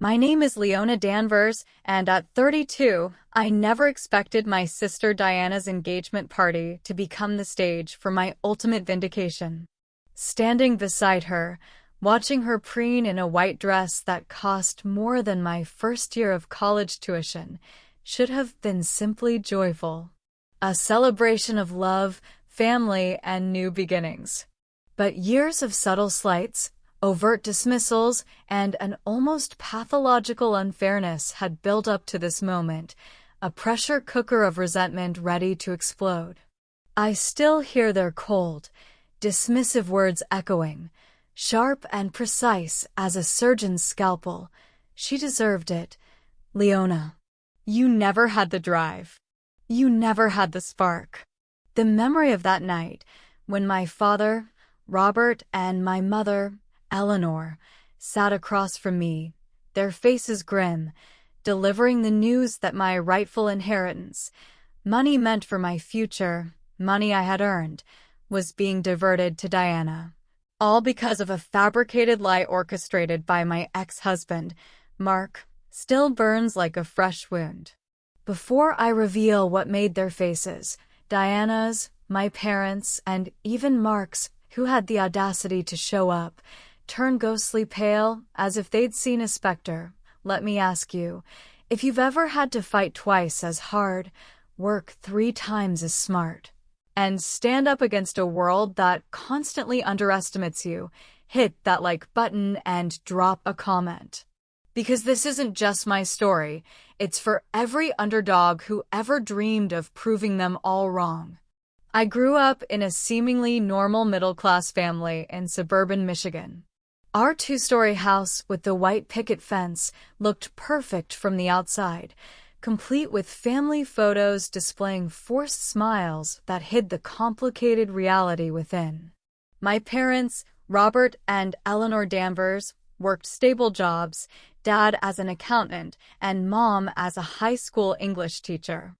My name is Leona Danvers, and at 32, I never expected my sister Diana's engagement party to become the stage for my ultimate vindication. Standing beside her, watching her preen in a white dress that cost more than my first year of college tuition, should have been simply joyful. A celebration of love, family, and new beginnings. But years of subtle slights, overt dismissals, and an almost pathological unfairness had built up to this moment, a pressure cooker of resentment ready to explode. I still hear their cold, dismissive words echoing, sharp and precise as a surgeon's scalpel. She deserved it. Leona, you never had the drive. You never had the spark. The memory of that night, when my father, Robert, and my mother, Eleanor, sat across from me, their faces grim, delivering the news that my rightful inheritance, money meant for my future, money I had earned, was being diverted to Diana. All because of a fabricated lie orchestrated by my ex-husband, Mark, still burns like a fresh wound. Before I reveal what made their faces, Diana's, my parents', and even Mark's, who had the audacity to show up, turn ghostly pale, as if they'd seen a specter, let me ask you, if you've ever had to fight twice as hard, work 3 times as smart, and stand up against a world that constantly underestimates you, hit that like button and drop a comment. Because this isn't just my story, it's for every underdog who ever dreamed of proving them all wrong. I grew up in a seemingly normal middle-class family in suburban Michigan. Our 2-story house with the white picket fence looked perfect from the outside, complete with family photos displaying forced smiles that hid the complicated reality within. My parents, Robert and Eleanor Danvers, worked stable jobs, Dad as an accountant and Mom as a high school English teacher.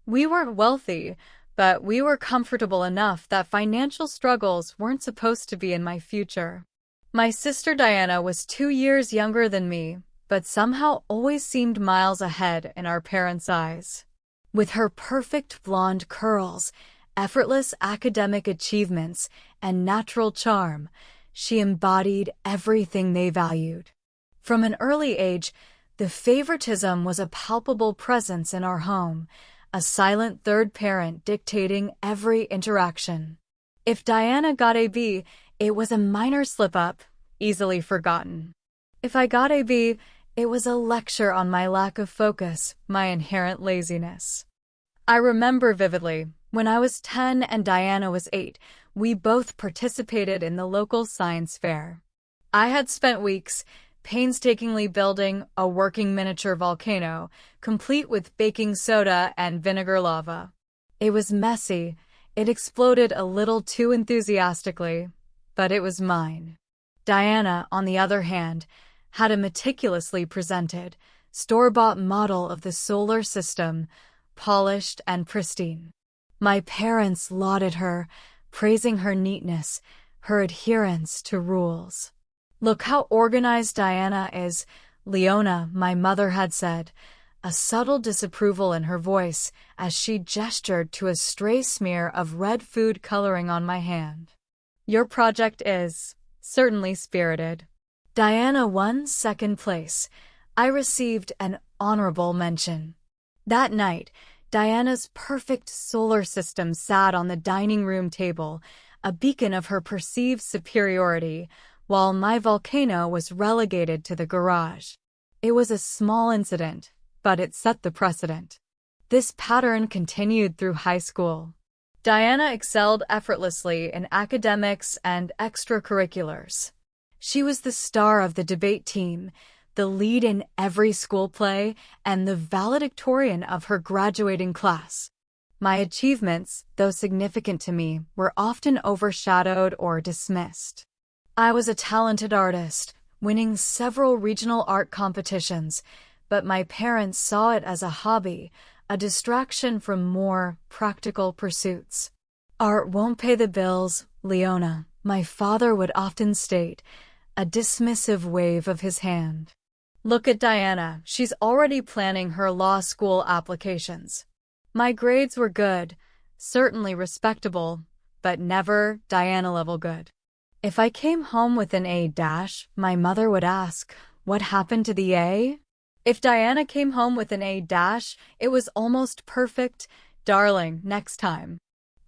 We weren't wealthy, but we were comfortable enough that financial struggles weren't supposed to be in my future. My sister Diana was 2 years younger than me, but somehow always seemed miles ahead in our parents' eyes. With her perfect blonde curls, effortless academic achievements, and natural charm, she embodied everything they valued. From an early age, the favoritism was a palpable presence in our home, a silent third parent dictating every interaction. If Diana got a B, it was a minor slip-up, easily forgotten. If I got a B, it was a lecture on my lack of focus, my inherent laziness. I remember vividly, when I was 10 and Diana was 8, we both participated in the local science fair. I had spent weeks painstakingly building a working miniature volcano, complete with baking soda and vinegar lava. It was messy, it exploded a little too enthusiastically, but it was mine. Diana, on the other hand, had a meticulously presented, store-bought model of the solar system, polished and pristine. My parents lauded her, praising her neatness, her adherence to rules. "Look how organized Diana is," Leona, my mother, had said, a subtle disapproval in her voice as she gestured to a stray smear of red food coloring on my hand. "Your project is certainly spirited." Diana won 2nd place. I received an honorable mention. That night, Diana's perfect solar system sat on the dining room table, a beacon of her perceived superiority, while my volcano was relegated to the garage. It was a small incident, but it set the precedent. This pattern continued through high school. Diana excelled effortlessly in academics and extracurriculars. She was the star of the debate team, the lead in every school play, and the valedictorian of her graduating class. My achievements, though significant to me, were often overshadowed or dismissed. I was a talented artist, winning several regional art competitions, but my parents saw it as a hobby, a distraction from more practical pursuits. "Art won't pay the bills, Leona," my father would often state, a dismissive wave of his hand. Look at Diana, she's already planning her law school applications. My grades were good, certainly respectable, but never Diana level good. If I came home with an A dash, my mother would ask, what happened to the A? If Diana came home with an A dash, it was almost perfect. Darling, next time.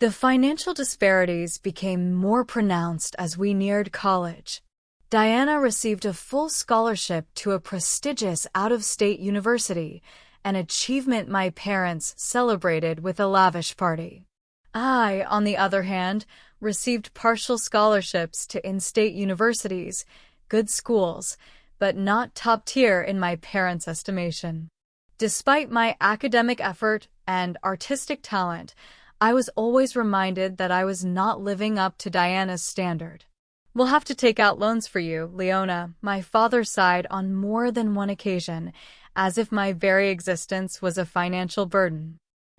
The financial disparities became more pronounced as we neared college. Diana received a full scholarship to a prestigious out-of-state university, an achievement my parents celebrated with a lavish party. I, on the other hand, received partial scholarships to in-state universities, good schools, but not top tier in my parents' estimation. Despite my academic effort and artistic talent, I was always reminded that I was not living up to Diana's standard. We'll have to take out loans for you, Leona, my father sighed on more than one occasion, as if my very existence was a financial burden.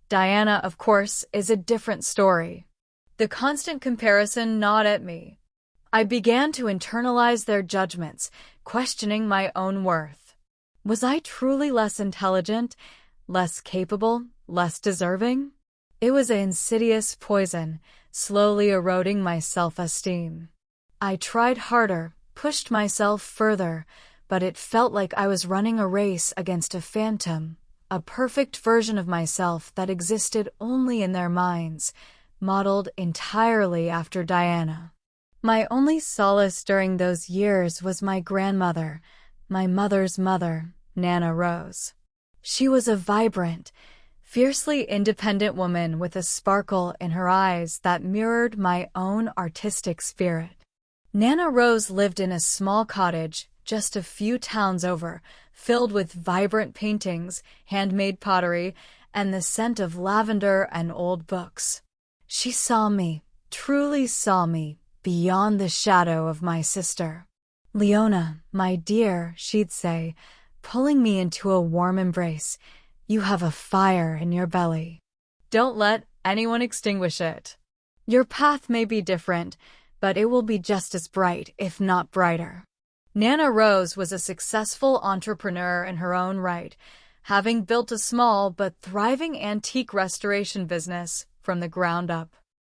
Diana, of course, is a different story. The constant comparison gnawed at me. I began to internalize their judgments, questioning my own worth. Was I truly less intelligent, less capable, less deserving? It was an insidious poison, slowly eroding my self-esteem. I tried harder, pushed myself further, but it felt like I was running a race against a phantom, a perfect version of myself that existed only in their minds, modeled entirely after Diana. My only solace during those years was my grandmother, my mother's mother, Nana Rose. She was a vibrant, fiercely independent woman with a sparkle in her eyes that mirrored my own artistic spirit. Nana Rose lived in a small cottage just a few towns over, filled with vibrant paintings, handmade pottery, and the scent of lavender and old books. She saw me, truly saw me, beyond the shadow of my sister. Leona, my dear, she'd say, pulling me into a warm embrace, you have a fire in your belly. Don't let anyone extinguish it. Your path may be different, but it will be just as bright, if not brighter. Nana Rose was a successful entrepreneur in her own right, having built a small but thriving antique restoration business from the ground up.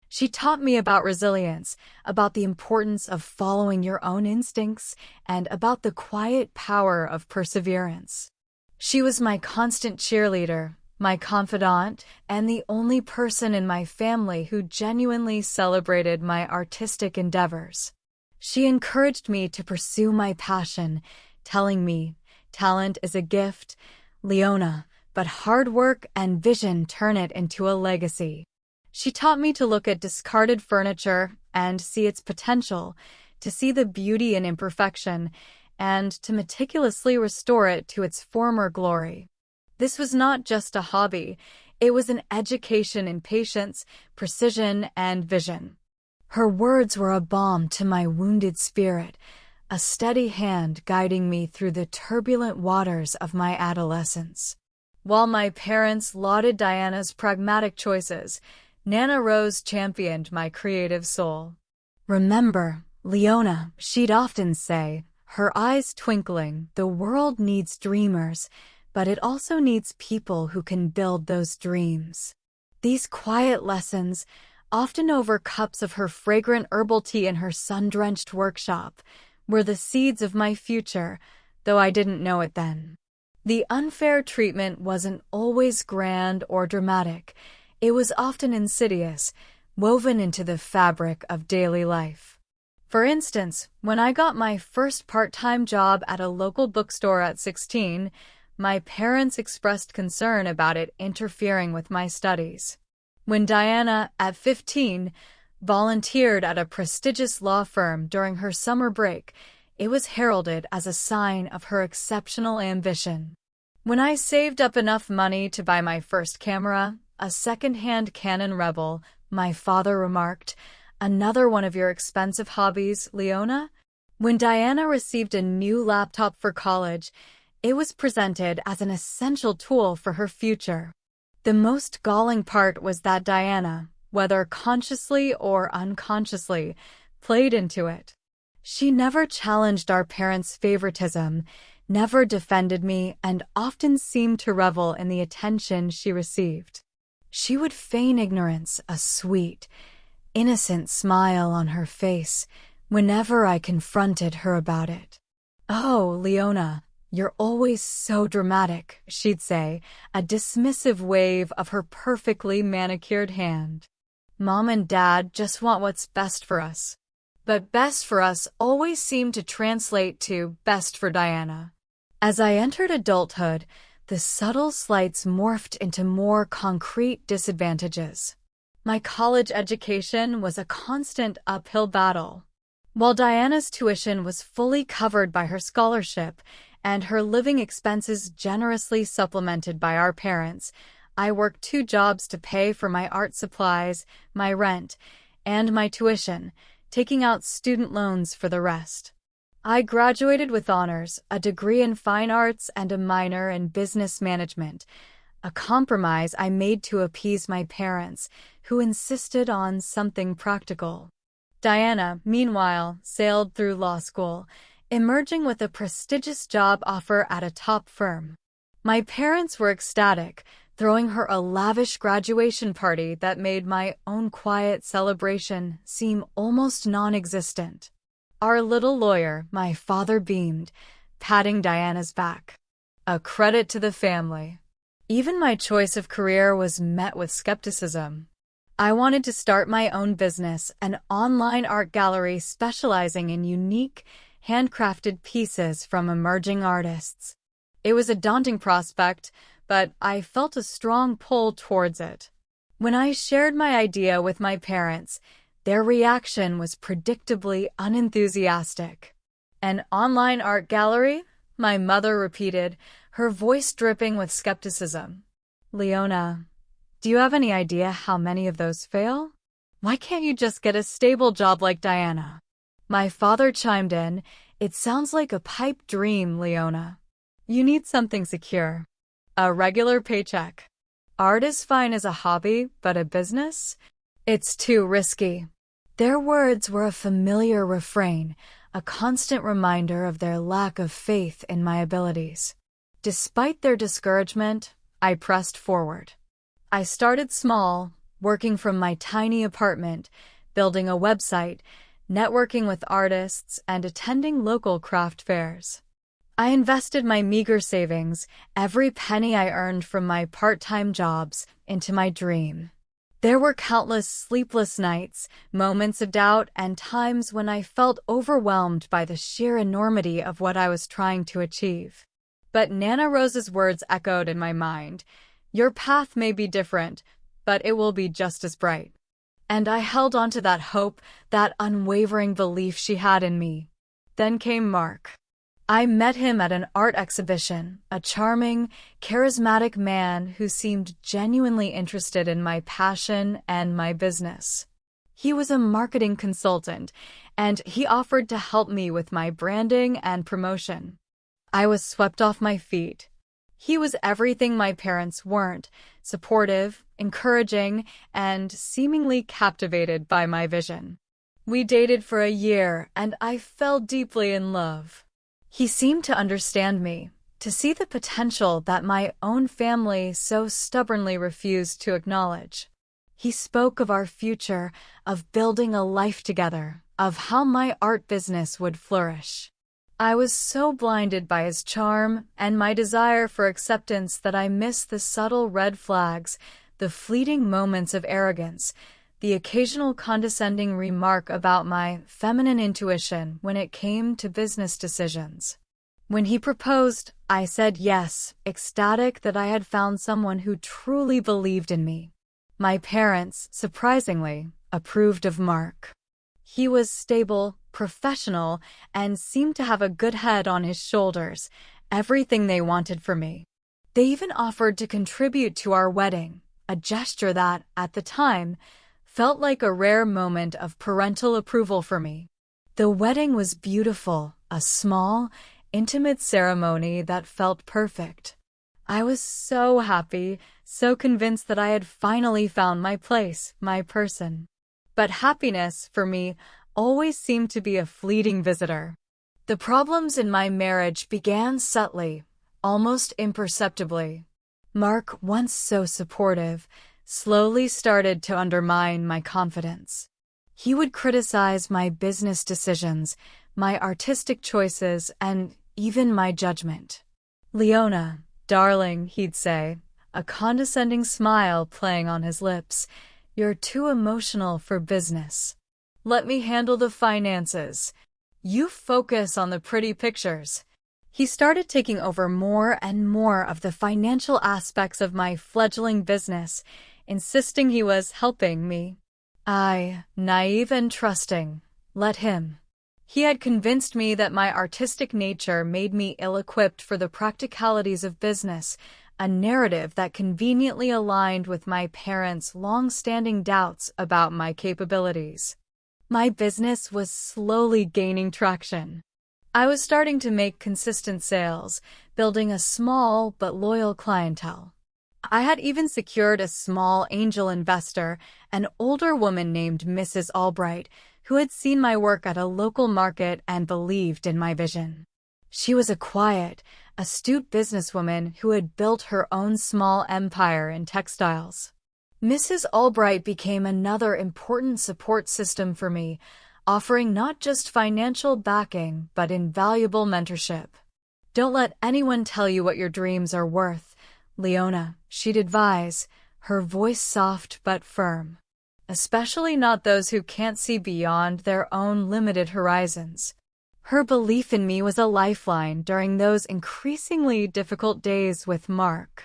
She taught me about resilience, about the importance of following your own instincts, and about the quiet power of perseverance. She was my constant cheerleader, my confidant, and the only person in my family who genuinely celebrated my artistic endeavors. She encouraged me to pursue my passion, telling me, talent is a gift, Leona, but hard work and vision turn it into a legacy. She taught me to look at discarded furniture and see its potential, to see the beauty in imperfection, and to meticulously restore it to its former glory. This was not just a hobby, it was an education in patience, precision, and vision. Her words were a balm to my wounded spirit, a steady hand guiding me through the turbulent waters of my adolescence. While my parents lauded Diana's pragmatic choices, Nana Rose championed my creative soul. Remember, Leona, she'd often say, her eyes twinkling, the world needs dreamers, but it also needs people who can build those dreams. These quiet lessons, often over cups of her fragrant herbal tea in her sun-drenched workshop, were the seeds of my future, though I didn't know it then. The unfair treatment wasn't always grand or dramatic. It was often insidious, woven into the fabric of daily life. For instance, when I got my first part-time job at a local bookstore at 16, my parents expressed concern about it interfering with my studies. When Diana, at 15, volunteered at a prestigious law firm during her summer break, it was heralded as a sign of her exceptional ambition. When I saved up enough money to buy my first camera, a second-hand Canon Rebel, my father remarked, "Another one of your expensive hobbies, Leona?" When Diana received a new laptop for college, it was presented as an essential tool for her future. The most galling part was that Diana, whether consciously or unconsciously, played into it. She never challenged our parents' favoritism, never defended me, and often seemed to revel in the attention she received. She would feign ignorance, a sweet, innocent smile on her face, whenever I confronted her about it. "Oh, Leona, you're always so dramatic," she'd say, a dismissive wave of her perfectly manicured hand. "Mom and Dad just want what's best for us." But best for us always seemed to translate to best for Diana. As I entered adulthood, the subtle slights morphed into more concrete disadvantages. My college education was a constant uphill battle. While Diana's tuition was fully covered by her scholarship and her living expenses generously supplemented by our parents, I worked 2 jobs to pay for my art supplies, my rent, and my tuition, taking out student loans for the rest. I graduated with honors, a degree in fine arts and a minor in business management, a compromise I made to appease my parents, who insisted on something practical. Diana, meanwhile, sailed through law school, emerging with a prestigious job offer at a top firm. My parents were ecstatic, throwing her a lavish graduation party that made my own quiet celebration seem almost non-existent. "Our little lawyer," my father beamed, patting Diana's back. "A credit to the family." Even my choice of career was met with skepticism. I wanted to start my own business, an online art gallery specializing in unique, handcrafted pieces from emerging artists. It was a daunting prospect, but I felt a strong pull towards it. When I shared my idea with my parents, their reaction was predictably unenthusiastic. "An online art gallery?" my mother repeated, her voice dripping with skepticism. "Leona, do you have any idea how many of those fail? Why can't you just get a stable job like Diana?" My father chimed in, "It sounds like a pipe dream, Leona. You need something secure. A regular paycheck. Art is fine as a hobby, but a business? It's too risky." Their words were a familiar refrain, a constant reminder of their lack of faith in my abilities. Despite their discouragement, I pressed forward. I started small, working from my tiny apartment, building a website, networking with artists, and attending local craft fairs. I invested my meager savings, every penny I earned from my part-time jobs, into my dream. There were countless sleepless nights, moments of doubt, and times when I felt overwhelmed by the sheer enormity of what I was trying to achieve. But Nana Rose's words echoed in my mind. "Your path may be different, but it will be just as bright." And I held on to that hope, that unwavering belief she had in me. Then came Mark. I met him at an art exhibition, a charming, charismatic man who seemed genuinely interested in my passion and my business. He was a marketing consultant, and he offered to help me with my branding and promotion. I was swept off my feet. He was everything my parents weren't: supportive, encouraging, and seemingly captivated by my vision. We dated for a year, and I fell deeply in love. He seemed to understand me, to see the potential that my own family so stubbornly refused to acknowledge. He spoke of our future, of building a life together, of how my art business would flourish. I was so blinded by his charm and my desire for acceptance that I missed the subtle red flags, the fleeting moments of arrogance, the occasional condescending remark about my feminine intuition when it came to business decisions. When he proposed, I said yes, ecstatic that I had found someone who truly believed in me. My parents, surprisingly, approved of Mark. He was stable, professional, and seemed to have a good head on his shoulders, everything they wanted for me. They even offered to contribute to our wedding, a gesture that, at the time, felt like a rare moment of parental approval for me. The wedding was beautiful, a small, intimate ceremony that felt perfect. I was so happy, so convinced that I had finally found my place, my person. But happiness, for me, always seemed to be a fleeting visitor. The problems in my marriage began subtly, almost imperceptibly. Mark, once so supportive, slowly started to undermine my confidence. He would criticize my business decisions, my artistic choices, and even my judgment. "Leona, darling," he'd say, a condescending smile playing on his lips, "you're too emotional for business. Let me handle the finances. You focus on the pretty pictures." He started taking over more and more of the financial aspects of my fledgling business, insisting he was helping me. I, naive and trusting, let him. He had convinced me that my artistic nature made me ill-equipped for the practicalities of business, a narrative that conveniently aligned with my parents' long-standing doubts about my capabilities. My business was slowly gaining traction. I was starting to make consistent sales, building a small but loyal clientele. I had even secured a small angel investor, an older woman named Mrs. Albright, who had seen my work at a local market and believed in my vision. She was a quiet, astute businesswoman who had built her own small empire in textiles. Mrs. Albright became another important support system for me, offering not just financial backing but invaluable mentorship. "Don't let anyone tell you what your dreams are worth, Leona," she'd advise, her voice soft but firm. "Especially not those who can't see beyond their own limited horizons." Her belief in me was a lifeline during those increasingly difficult days with Mark.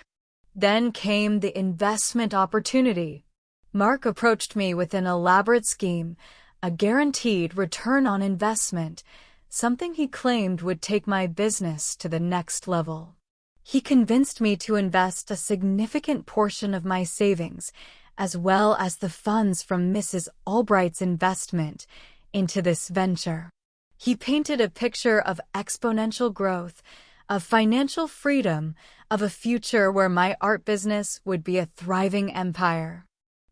Then came the investment opportunity. Mark approached me with an elaborate scheme, a guaranteed return on investment, something he claimed would take my business to the next level. He convinced me to invest a significant portion of my savings, as well as the funds from Mrs. Albright's investment, into this venture. He painted a picture of exponential growth, of financial freedom, of a future where my art business would be a thriving empire.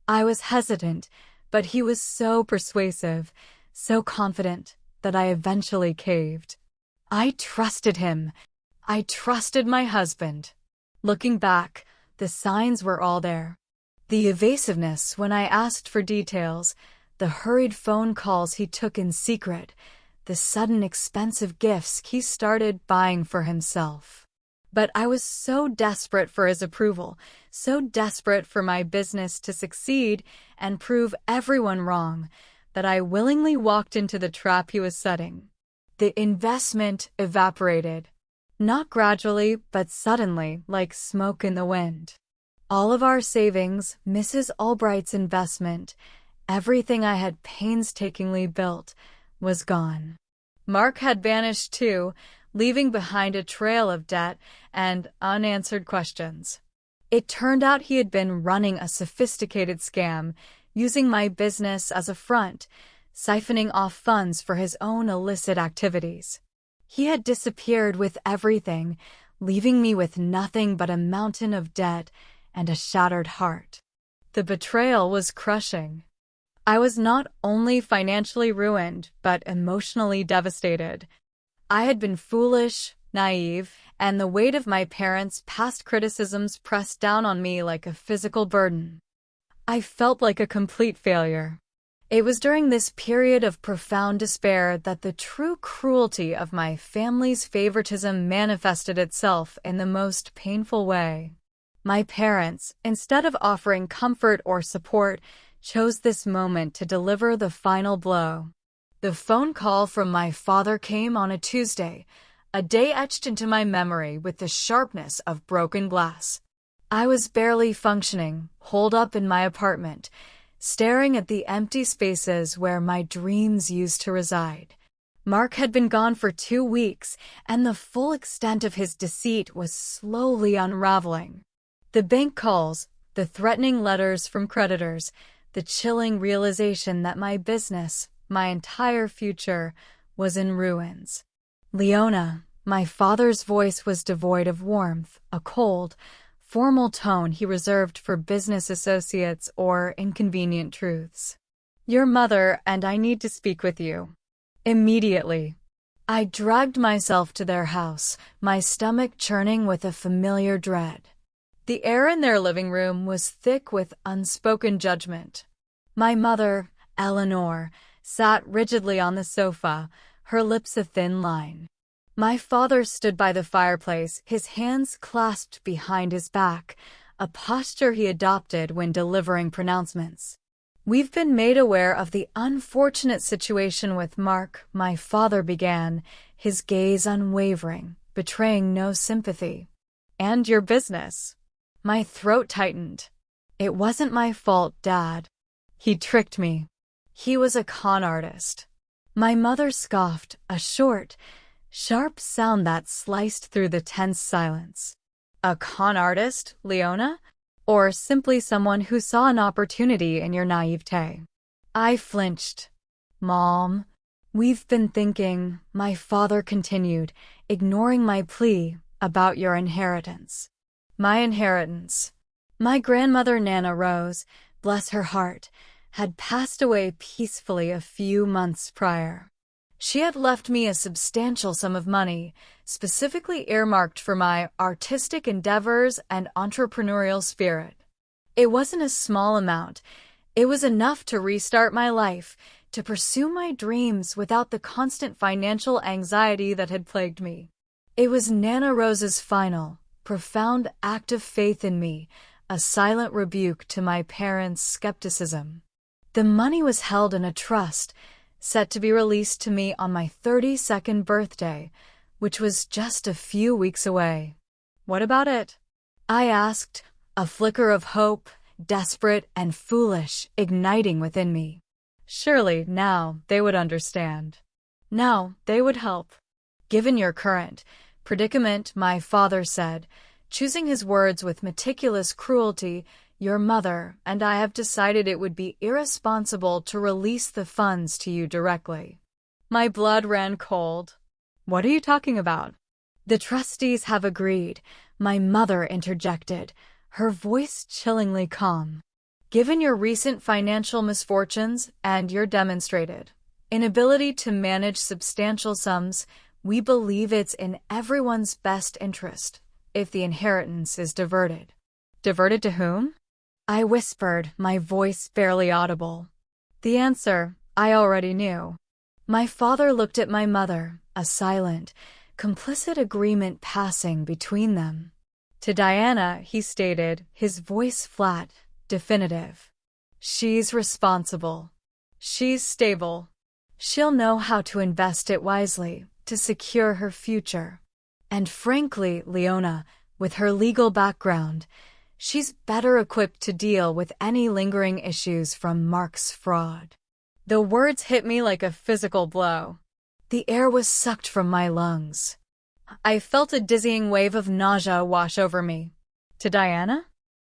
I was hesitant, but he was so persuasive, so confident, that I eventually caved. I trusted him. I trusted my husband. Looking back, the signs were all there. The evasiveness when I asked for details, the hurried phone calls he took in secret, the sudden expensive gifts he started buying for himself. But I was so desperate for his approval, so desperate for my business to succeed and prove everyone wrong, that I willingly walked into the trap he was setting. The investment evaporated. Not gradually, but suddenly, like smoke in the wind. All of our savings, Mrs. Albright's investment, everything I had painstakingly built, was gone. Mark had vanished too, leaving behind a trail of debt and unanswered questions. It turned out he had been running a sophisticated scam, using my business as a front, siphoning off funds for his own illicit activities. He had disappeared with everything, leaving me with nothing but a mountain of debt and a shattered heart. The betrayal was crushing. I was not only financially ruined, but emotionally devastated. I had been foolish, naive, and the weight of my parents' past criticisms pressed down on me like a physical burden. I felt like a complete failure. It was during this period of profound despair that the true cruelty of my family's favoritism manifested itself in the most painful way. My parents, instead of offering comfort or support, chose this moment to deliver the final blow. The phone call from my father came on a Tuesday, a day etched into my memory with the sharpness of broken glass. I was barely functioning, holed up in my apartment, staring at the empty spaces where my dreams used to reside. Mark had been gone for 2 weeks, and the full extent of his deceit was slowly unraveling. The bank calls, the threatening letters from creditors, the chilling realization that my business, my entire future, was in ruins. "Leona," my father's voice was devoid of warmth, a cold, formal tone he reserved for business associates or inconvenient truths. "Your mother and I need to speak with you. Immediately." I dragged myself to their house, my stomach churning with a familiar dread. The air in their living room was thick with unspoken judgment. My mother, Eleanor, sat rigidly on the sofa, her lips a thin line. My father stood by the fireplace, his hands clasped behind his back, a posture he adopted when delivering pronouncements. "We've been made aware of the unfortunate situation with Mark," my father began, his gaze unwavering, betraying no sympathy. "And your business." My throat tightened. "It wasn't my fault, Dad. He tricked me. He was a con artist." My mother scoffed, a short, sharp sound that sliced through the tense silence. "A con artist, Leona? Or simply someone who saw an opportunity in your naivete?" I flinched. "Mom, we've been thinking," my father continued, ignoring my plea, "about your inheritance." My inheritance. My grandmother Nana Rose, bless her heart, had passed away peacefully a few months prior. She had left me a substantial sum of money, specifically earmarked for my artistic endeavors and entrepreneurial spirit. It wasn't a small amount. It was enough to restart my life, to pursue my dreams without the constant financial anxiety that had plagued me. It was Nana Rose's final, profound act of faith in me, a silent rebuke to my parents' skepticism. The money was held in a trust, set to be released to me on my 32nd birthday, which was just a few weeks away. "What about it?" I asked, a flicker of hope, desperate and foolish, igniting within me. Surely now they would understand. Now they would help. "Given your current predicament," my father said, choosing his words with meticulous cruelty, "your mother and I have decided it would be irresponsible to release the funds to you directly." My blood ran cold. "What are you talking about?" "The trustees have agreed," my mother interjected, her voice chillingly calm. "Given your recent financial misfortunes and your demonstrated inability to manage substantial sums, we believe it's in everyone's best interest if the inheritance is diverted." "Diverted to whom?" I whispered, my voice barely audible. The answer I already knew. My father looked at my mother, a silent, complicit agreement passing between them. "To Diana," he stated, his voice flat, definitive. "She's responsible. She's stable. She'll know how to invest it wisely, to secure her future. And frankly, Leona, with her legal background, she's better equipped to deal with any lingering issues from Mark's fraud." The words hit me like a physical blow. The air was sucked from my lungs. I felt a dizzying wave of nausea wash over me. To Diana?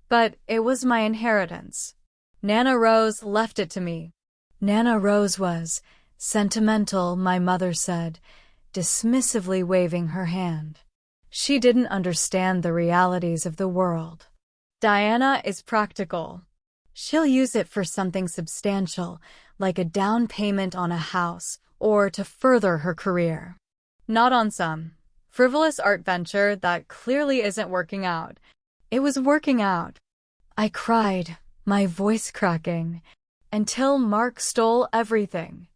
But it was my inheritance. Nana Rose left it to me. Nana Rose was sentimental, my mother said, dismissively waving her hand. She didn't understand the realities of the world. Diana is practical. She'll use it for something substantial, like a down payment on a house, or to further her career. Not on some frivolous art venture that clearly isn't working out. It was working out. I cried, my voice cracking, until Mark stole everything.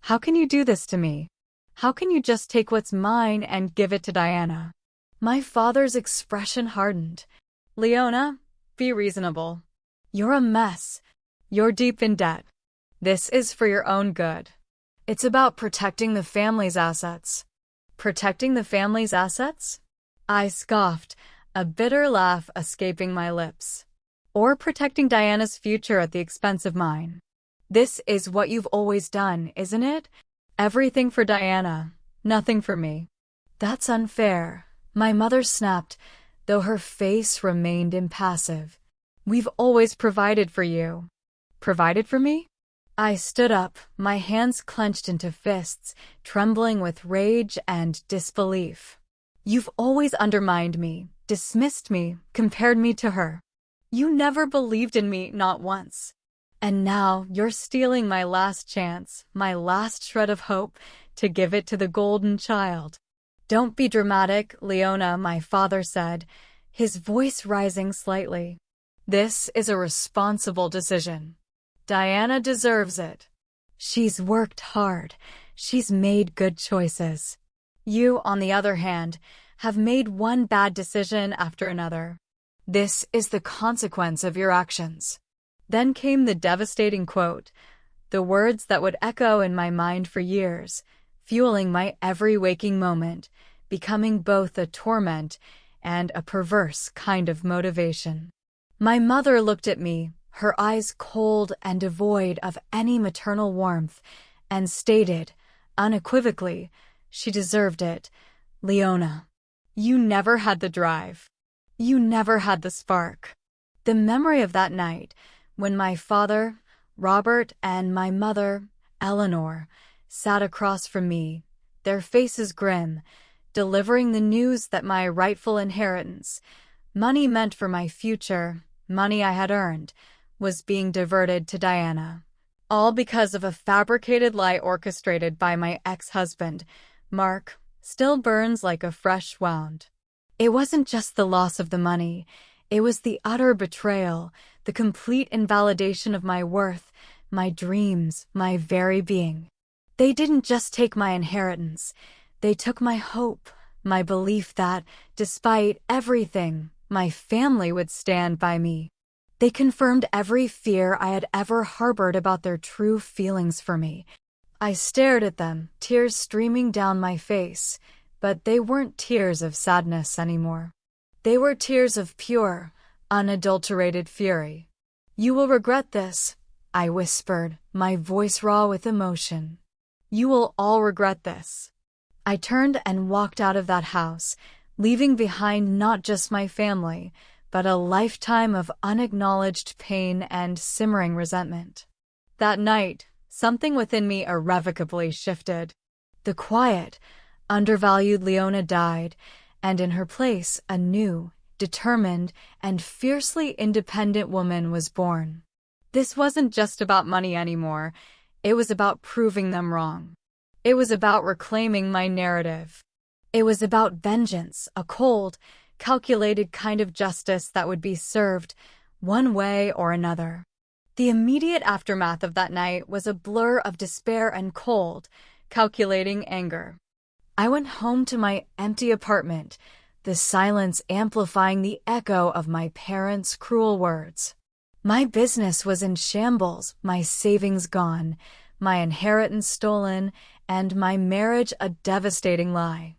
How can you do this to me? How can you just take what's mine and give it to Diana? My father's expression hardened. Leona, be reasonable. You're a mess. You're deep in debt. This is for your own good. It's about protecting the family's assets. Protecting the family's assets? I scoffed, a bitter laugh escaping my lips. Or protecting Diana's future at the expense of mine. This is what you've always done, isn't it? Everything for Diana, nothing for me. That's unfair, my mother snapped, though her face remained impassive. We've always provided for you. Provided for me? I stood up, my hands clenched into fists, trembling with rage and disbelief. You've always undermined me, dismissed me, compared me to her. You never believed in me, not once. And now you're stealing my last chance, my last shred of hope, to give it to the golden child. "Don't be dramatic, Leona," my father said, his voice rising slightly. "This is a responsible decision. Diana deserves it. She's worked hard. She's made good choices. You, on the other hand, have made one bad decision after another. This is the consequence of your actions." Then came the devastating quote, the words that would echo in my mind for years, fueling my every waking moment, becoming both a torment and a perverse kind of motivation. My mother looked at me, her eyes cold and devoid of any maternal warmth, and stated, unequivocally, she deserved it. "Leona, you never had the drive. You never had the spark." The memory of that night, when my father, Robert, and my mother, Eleanor, sat across from me, their faces grim, delivering the news that my rightful inheritance, money meant for my future, money I had earned, was being diverted to Diana. All because of a fabricated lie orchestrated by my ex-husband, Mark, still burns like a fresh wound. It wasn't just the loss of the money. It was the utter betrayal, the complete invalidation of my worth, my dreams, my very being. They didn't just take my inheritance. They took my hope, my belief that, despite everything, my family would stand by me. They confirmed every fear I had ever harbored about their true feelings for me. I stared at them, tears streaming down my face, but they weren't tears of sadness anymore. They were tears of pure, unadulterated fury. "You will regret this," I whispered, my voice raw with emotion. "You will all regret this." I turned and walked out of that house, leaving behind not just my family, but a lifetime of unacknowledged pain and simmering resentment. That night, something within me irrevocably shifted. The quiet, undervalued Leona died, and in her place a new, determined, and fiercely independent woman was born. This wasn't just about money anymore. It was about proving them wrong. It was about reclaiming my narrative. It was about vengeance, a cold, calculated kind of justice that would be served one way or another. The immediate aftermath of that night was a blur of despair and cold, calculating anger. I went home to my empty apartment, the silence amplifying the echo of my parents' cruel words. My business was in shambles, my savings gone, my inheritance stolen, and my marriage a devastating lie.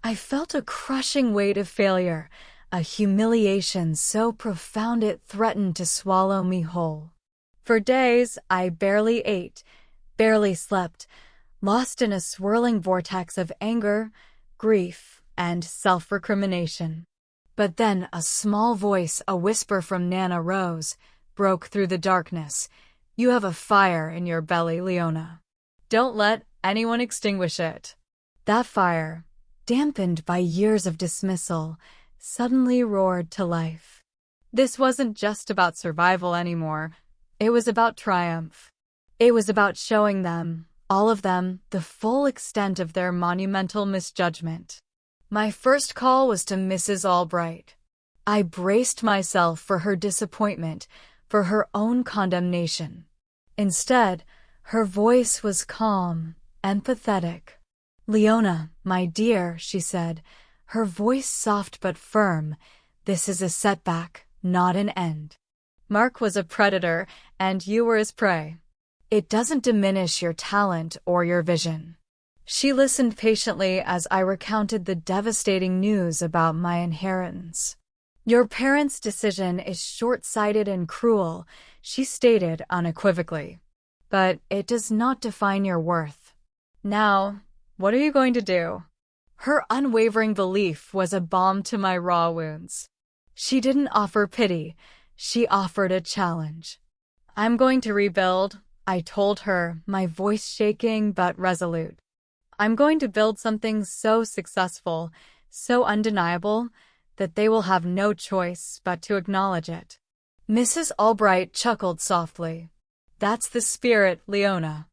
I felt a crushing weight of failure, a humiliation so profound it threatened to swallow me whole. For days, I barely ate, barely slept, lost in a swirling vortex of anger, grief, and self-recrimination. But then a small voice, a whisper from Nana Rose, broke through the darkness. "You have a fire in your belly, Leona. Don't let anyone extinguish it." That fire, dampened by years of dismissal, suddenly roared to life. This wasn't just about survival anymore. It was about triumph. It was about showing them, all of them, the full extent of their monumental misjudgment. My first call was to Mrs. Albright. I braced myself for her disappointment, for her own condemnation. Instead, her voice was calm, empathetic. "Leona, my dear," she said, her voice soft but firm, "this is a setback, not an end. Mark was a predator, and you were his prey. It doesn't diminish your talent or your vision." She listened patiently as I recounted the devastating news about my inheritance. "Your parents' decision is short-sighted and cruel," she stated unequivocally. "But it does not define your worth. Now, what are you going to do?" Her unwavering belief was a balm to my raw wounds. She didn't offer pity. She offered a challenge. "I'm going to rebuild," I told her, my voice shaking but resolute. "I'm going to build something so successful, so undeniable, that they will have no choice but to acknowledge it." Mrs. Albright chuckled softly. "That's the spirit, Leona.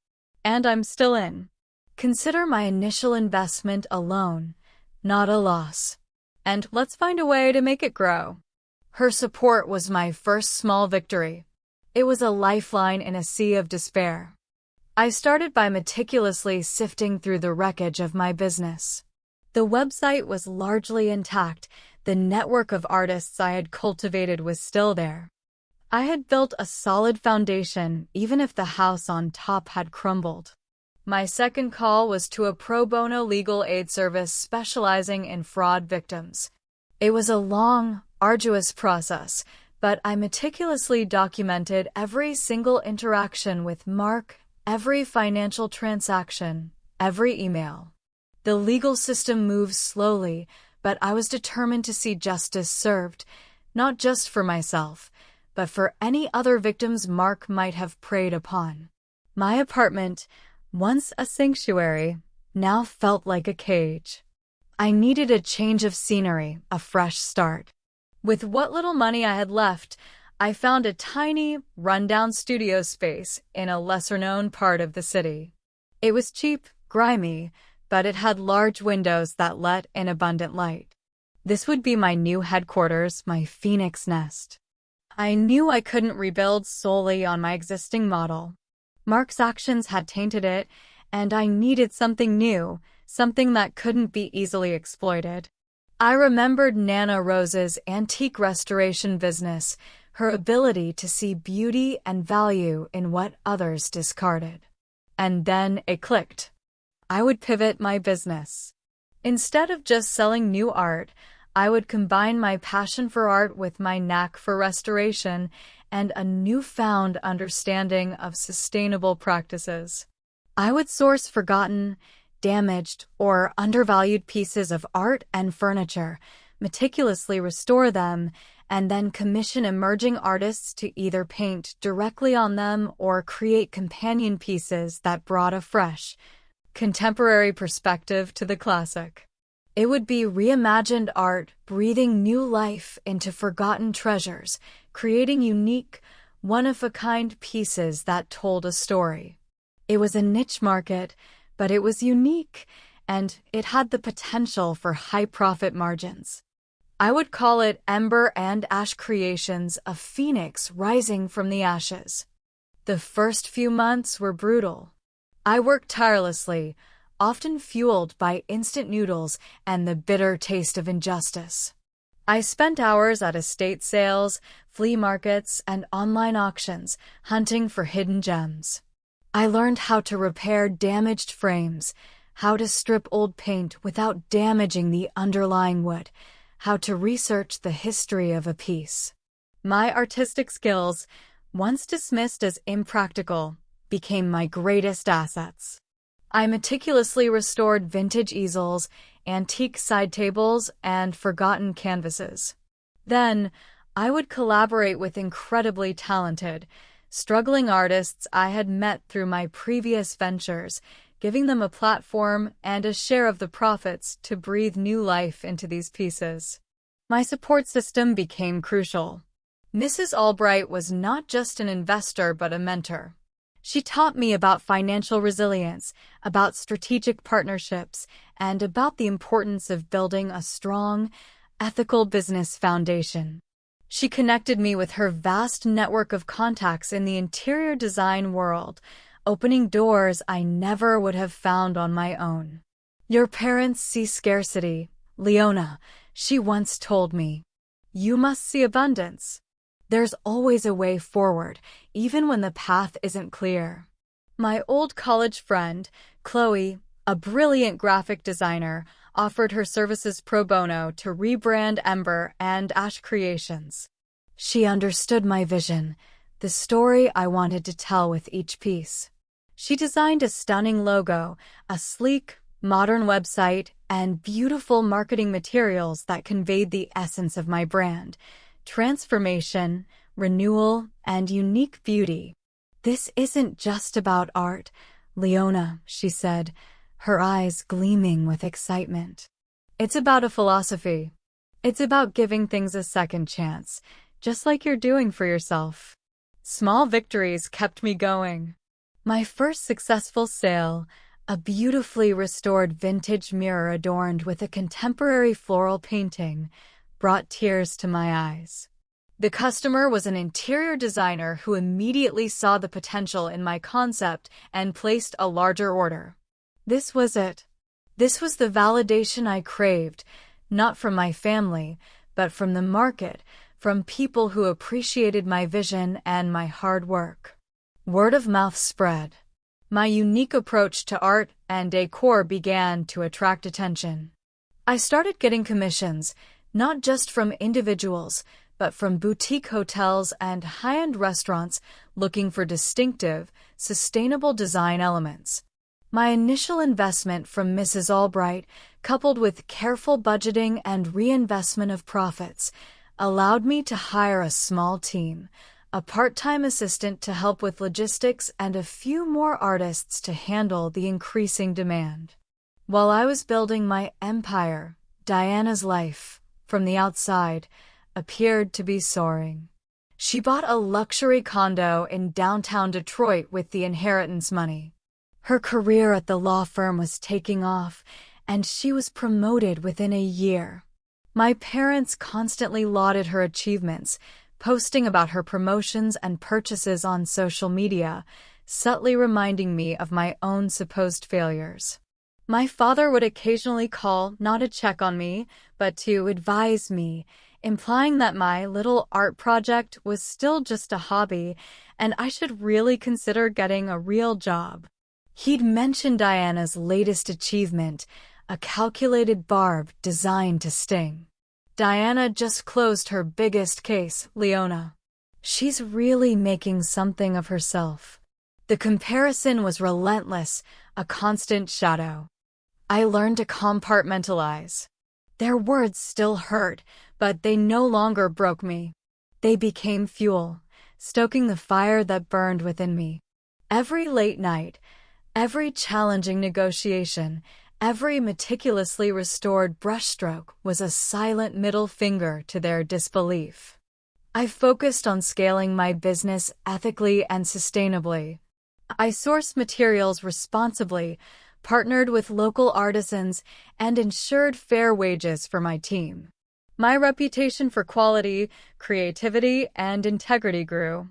And I'm still in." Consider my initial investment a loan, not a loss. And let's find a way to make it grow. Her support was my first small victory. It was a lifeline in a sea of despair. I started by meticulously sifting through the wreckage of my business. The website was largely intact. The network of artists I had cultivated was still there. I had built a solid foundation, even if the house on top had crumbled. My second call was to a pro bono legal aid service specializing in fraud victims. It was a long, arduous process, but I meticulously documented every single interaction with Mark, every financial transaction, every email. The legal system moves slowly, but I was determined to see justice served, not just for myself, but for any other victims Mark might have preyed upon. My apartment, once a sanctuary, now felt like a cage. I needed a change of scenery, a fresh start. With what little money I had left, I found a tiny, rundown studio space in a lesser-known part of the city. It was cheap, grimy, but it had large windows that let in abundant light. This would be my new headquarters, my phoenix nest. I knew I couldn't rebuild solely on my existing model. Mark's actions had tainted it, and I needed something new, something that couldn't be easily exploited. I remembered Nana Rose's antique restoration business, her ability to see beauty and value in what others discarded. And then it clicked. I would pivot my business. Instead of just selling new art, I would combine my passion for art with my knack for restoration and a newfound understanding of sustainable practices. I would source forgotten, damaged, or undervalued pieces of art and furniture, meticulously restore them, and then commission emerging artists to either paint directly on them or create companion pieces that brought a fresh, contemporary perspective to the classic. It would be reimagined art, breathing new life into forgotten treasures, creating unique, one-of-a-kind pieces that told a story. It was a niche market, but it was unique, and it had the potential for high profit margins. I would call it Ember and Ash Creations, a phoenix rising from the ashes. The first few months were brutal. I worked tirelessly, often fueled by instant noodles and the bitter taste of injustice. I spent hours at estate sales, flea markets, and online auctions, hunting for hidden gems. I learned how to repair damaged frames, how to strip old paint without damaging the underlying wood, how to research the history of a piece. My artistic skills, once dismissed as impractical, became my greatest assets. I meticulously restored vintage easels, antique side tables, and forgotten canvases. Then, I would collaborate with incredibly talented, struggling artists I had met through my previous ventures, giving them a platform and a share of the profits to breathe new life into these pieces. My support system became crucial. Mrs. Albright was not just an investor but a mentor. She taught me about financial resilience, about strategic partnerships, and about the importance of building a strong, ethical business foundation. She connected me with her vast network of contacts in the interior design world, opening doors I never would have found on my own. "Your parents see scarcity, Leona," she once told me. "You must see abundance. There's always a way forward, even when the path isn't clear." My old college friend, Chloe, a brilliant graphic designer, offered her services pro bono to rebrand Ember and Ash Creations. She understood my vision, the story I wanted to tell with each piece. She designed a stunning logo, a sleek, modern website, and beautiful marketing materials that conveyed the essence of my brand: transformation, renewal, and unique beauty. "This isn't just about art, Leona," she said, her eyes gleaming with excitement. "It's about a philosophy. It's about giving things a second chance, just like you're doing for yourself." Small victories kept me going. My first successful sale, A beautifully restored vintage mirror adorned with a contemporary floral painting brought tears to my eyes. The customer was an interior designer who immediately saw the potential in my concept and placed a larger order. This was it. This was the validation I craved, not from my family, but from the market, from people who appreciated my vision and my hard work. Word of mouth spread. My unique approach to art and decor began to attract attention. I started getting commissions, not just from individuals, but from boutique hotels and high-end restaurants looking for distinctive, sustainable design elements. My initial investment from Mrs. Albright, coupled with careful budgeting and reinvestment of profits, allowed me to hire a small team, a part-time assistant to help with logistics, and a few more artists to handle the increasing demand. While I was building my empire, Diana's life, from the outside, appeared to be soaring. She bought a luxury condo in downtown Detroit with the inheritance money. Her career at the law firm was taking off, and she was promoted within a year. My parents constantly lauded her achievements, posting about her promotions and purchases on social media, subtly reminding me of my own supposed failures. My father would occasionally call, not to check on me, but to advise me, implying that my little art project was still just a hobby and I should really consider getting a real job. He'd mentioned Diana's latest achievement, a calculated barb designed to sting. Diana just closed her biggest case, Leona. She's really making something of herself. The comparison was relentless, a constant shadow. I learned to compartmentalize. Their words still hurt, but they no longer broke me. They became fuel, stoking the fire that burned within me. Every late night, every challenging negotiation, every meticulously restored brushstroke was a silent middle finger to their disbelief. I focused on scaling my business ethically and sustainably. I sourced materials responsibly, partnered with local artisans, and ensured fair wages for my team. My reputation for quality, creativity, and integrity grew.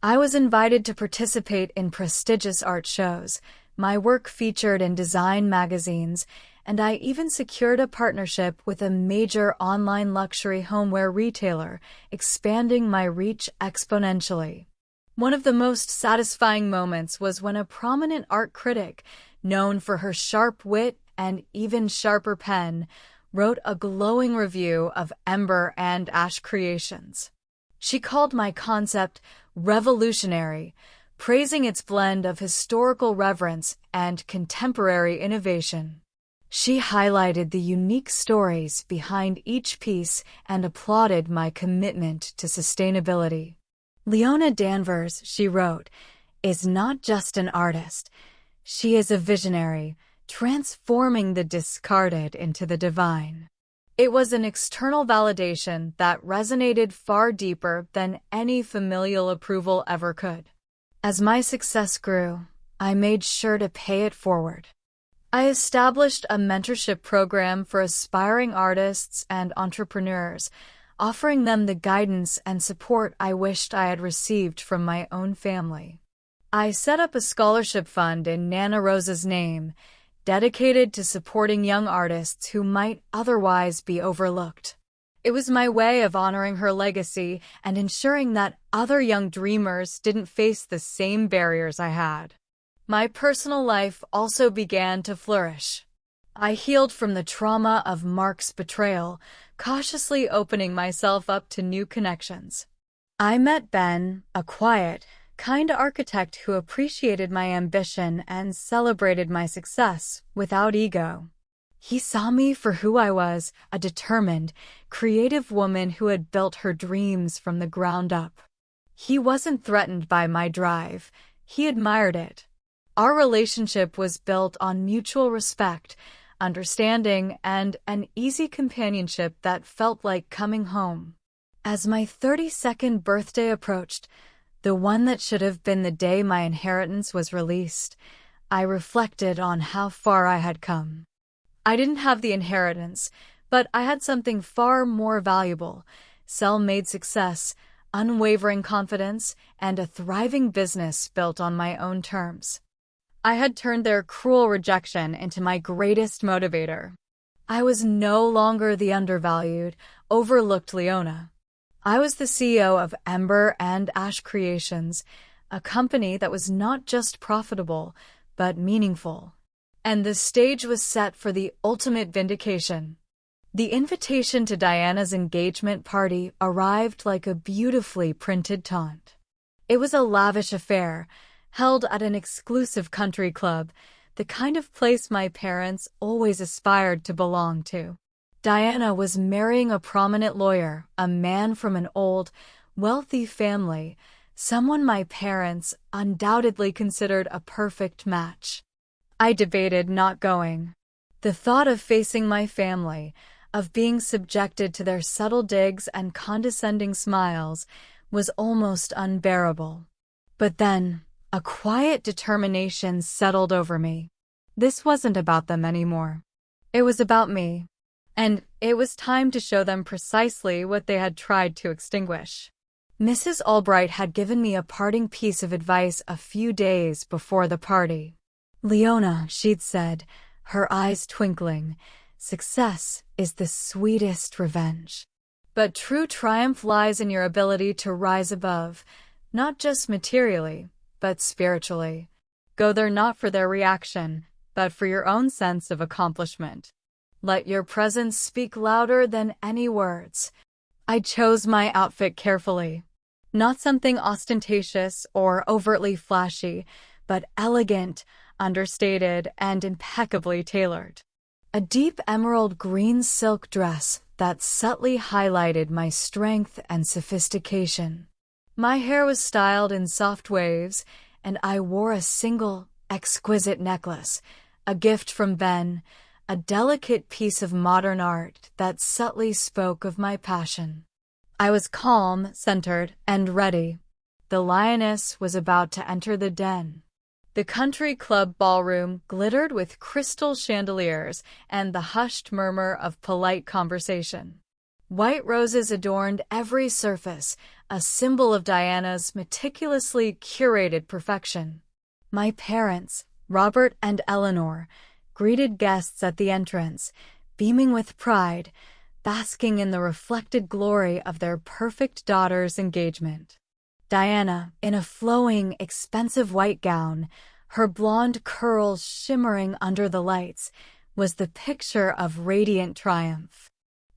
I was invited to participate in prestigious art shows, my work featured in design magazines, and I even secured a partnership with a major online luxury homeware retailer, expanding my reach exponentially. One of the most satisfying moments was when a prominent art critic, known for her sharp wit and even sharper pen, wrote a glowing review of Ember and Ash creations. She called my concept revolutionary, praising its blend of historical reverence and contemporary innovation. She highlighted the unique stories behind each piece and applauded my commitment to sustainability. Leona Danvers, she wrote, is not just an artist. She is a visionary, transforming the discarded into the divine. It was an external validation that resonated far deeper than any familial approval ever could. As my success grew, I made sure to pay it forward. I established a mentorship program for aspiring artists and entrepreneurs, offering them the guidance and support I wished I had received from my own family. I set up a scholarship fund in Nana Rosa's name, dedicated to supporting young artists who might otherwise be overlooked. It was my way of honoring her legacy and ensuring that other young dreamers didn't face the same barriers I had. My personal life also began to flourish. I healed from the trauma of Mark's betrayal, cautiously opening myself up to new connections. I met Ben, a quiet, kind architect who appreciated my ambition and celebrated my success without ego. He saw me for who I was, a determined, creative woman who had built her dreams from the ground up. He wasn't threatened by my drive. He admired it. Our relationship was built on mutual respect, understanding, and an easy companionship that felt like coming home. As my 32nd birthday approached, the one that should have been the day my inheritance was released, I reflected on how far I had come. I didn't have the inheritance, but I had something far more valuable: self-made success, unwavering confidence, and a thriving business built on my own terms. I had turned their cruel rejection into my greatest motivator. I was no longer the undervalued, overlooked Leona. I was the CEO of Ember and Ash Creations, a company that was not just profitable, but meaningful. And the stage was set for the ultimate vindication. The invitation to Diana's engagement party arrived like a beautifully printed taunt. It was a lavish affair, held at an exclusive country club, the kind of place my parents always aspired to belong to. Diana was marrying a prominent lawyer, a man from an old, wealthy family, someone my parents undoubtedly considered a perfect match. I debated not going. The thought of facing my family, of being subjected to their subtle digs and condescending smiles, was almost unbearable. But then, a quiet determination settled over me. This wasn't about them anymore. It was about me. And it was time to show them precisely what they had tried to extinguish. Mrs. Albright had given me a parting piece of advice a few days before the party. "Leona," she'd said, her eyes twinkling, "success is the sweetest revenge. But true triumph lies in your ability to rise above, not just materially, but spiritually. Go there not for their reaction, but for your own sense of accomplishment. Let your presence speak louder than any words." I chose my outfit carefully. Not something ostentatious or overtly flashy, but elegant, understated, and impeccably tailored. A deep emerald green silk dress that subtly highlighted my strength and sophistication. My hair was styled in soft waves, and I wore a single, exquisite necklace, a gift from Ben, a delicate piece of modern art that subtly spoke of my passion. I was calm, centered, and ready. The lioness was about to enter the den. The country club ballroom glittered with crystal chandeliers and the hushed murmur of polite conversation. White roses adorned every surface, a symbol of Diana's meticulously curated perfection. My parents, Robert and Eleanor, greeted guests at the entrance, beaming with pride, basking in the reflected glory of their perfect daughter's engagement. Diana, in a flowing, expensive white gown, her blonde curls shimmering under the lights, was the picture of radiant triumph.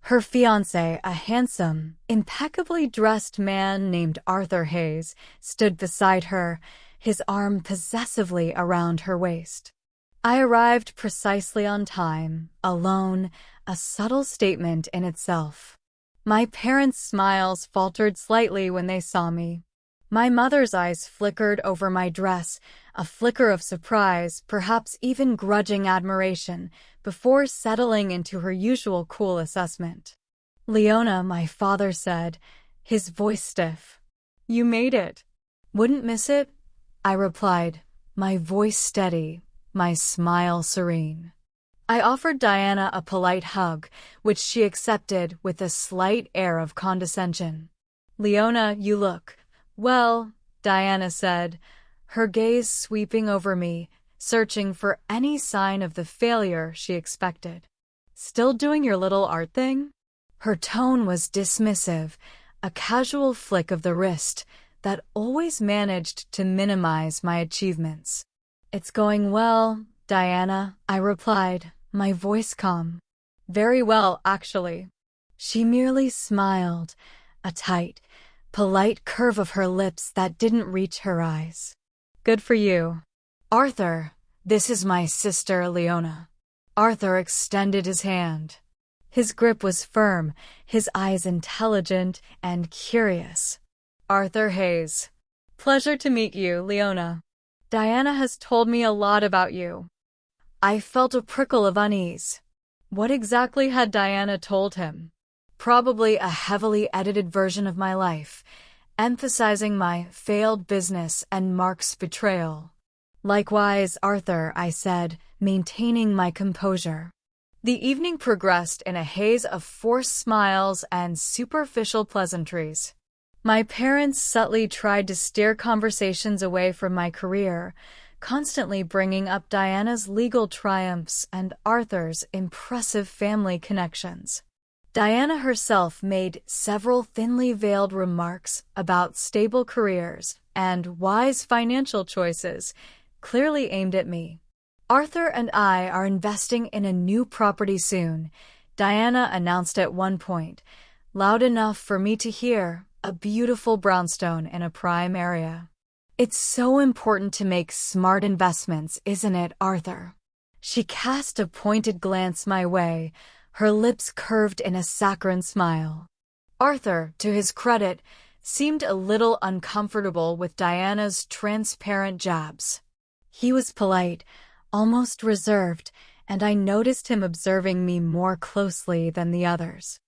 Her fiancé, a handsome, impeccably dressed man named Arthur Hayes, stood beside her, his arm possessively around her waist. I arrived precisely on time, alone, a subtle statement in itself. My parents' smiles faltered slightly when they saw me. My mother's eyes flickered over my dress, a flicker of surprise, perhaps even grudging admiration, before settling into her usual cool assessment. "Leona," my father said, his voice stiff. "You made it." "Wouldn't miss it," I replied, my voice steady, my smile serene. I offered Diana a polite hug, which she accepted with a slight air of condescension. "Leona, you look well," Diana said, her gaze sweeping over me, searching for any sign of the failure she expected. "Still doing your little art thing?" Her tone was dismissive, a casual flick of the wrist that always managed to minimize my achievements. "It's going well, Diana," I replied, my voice calm. "Very well, actually." She merely smiled, a tight, polite curve of her lips that didn't reach her eyes. "Good for you." "Arthur, this is my sister Leona." Arthur extended his hand. His grip was firm, his eyes intelligent and curious. "Arthur Hayes. Pleasure to meet you, Leona. Diana has told me a lot about you." I felt a prickle of unease. What exactly had Diana told him? Probably a heavily edited version of my life, emphasizing my failed business and Mark's betrayal. Likewise, Arthur, I said, maintaining my composure. The evening progressed in a haze of forced smiles and superficial pleasantries. My parents subtly tried to steer conversations away from my career, constantly bringing up Diana's legal triumphs and Arthur's impressive family connections. Diana herself made several thinly veiled remarks about stable careers and wise financial choices, clearly aimed at me. Arthur and I are investing in a new property soon, Diana announced at one point, loud enough for me to hear, a beautiful brownstone in a prime area. It's so important to make smart investments, isn't it, Arthur? She cast a pointed glance my way, her lips curved in a saccharine smile. Arthur, to his credit, seemed a little uncomfortable with Diana's transparent jabs. He was polite, almost reserved, and I noticed him observing me more closely than the others.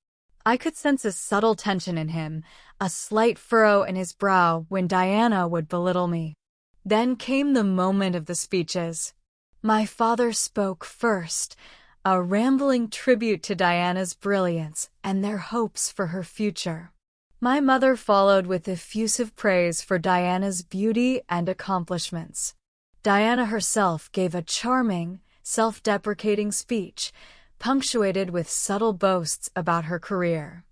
I could sense a subtle tension in him, a slight furrow in his brow when Diana would belittle me. Then came the moment of the speeches. My father spoke first, a rambling tribute to Diana's brilliance and their hopes for her future. My mother followed with effusive praise for Diana's beauty and accomplishments. Diana herself gave a charming, self-deprecating speech, punctuated with subtle boasts about her career.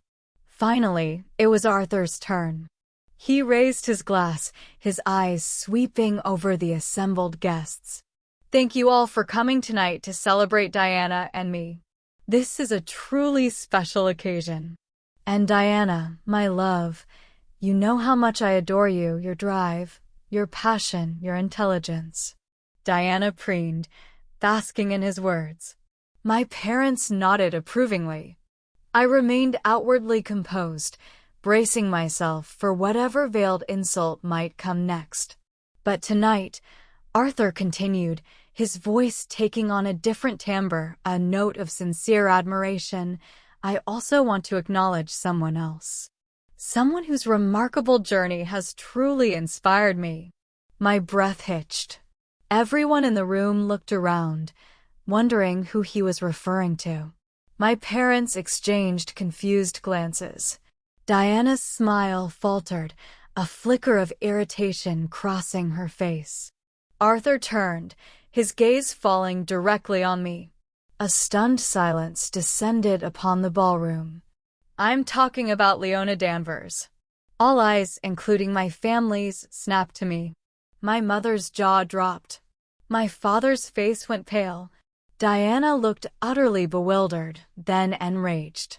Finally, it was Arthur's turn. He raised his glass, his eyes sweeping over the assembled guests. Thank you all for coming tonight to celebrate Diana and me. This is a truly special occasion. And Diana, my love, you know how much I adore you, your drive, your passion, your intelligence. Diana preened, basking in his words. My parents nodded approvingly. I remained outwardly composed, bracing myself for whatever veiled insult might come next. But tonight, Arthur continued, his voice taking on a different timbre, a note of sincere admiration. I also want to acknowledge someone else. Someone whose remarkable journey has truly inspired me. My breath hitched. Everyone in the room looked around, wondering who he was referring to. My parents exchanged confused glances. Diana's smile faltered, a flicker of irritation crossing her face. Arthur turned, his gaze falling directly on me. A stunned silence descended upon the ballroom. I'm talking about Leona Danvers. All eyes, including my family's, snapped to me. My mother's jaw dropped. My father's face went pale. Diana looked utterly bewildered, then enraged.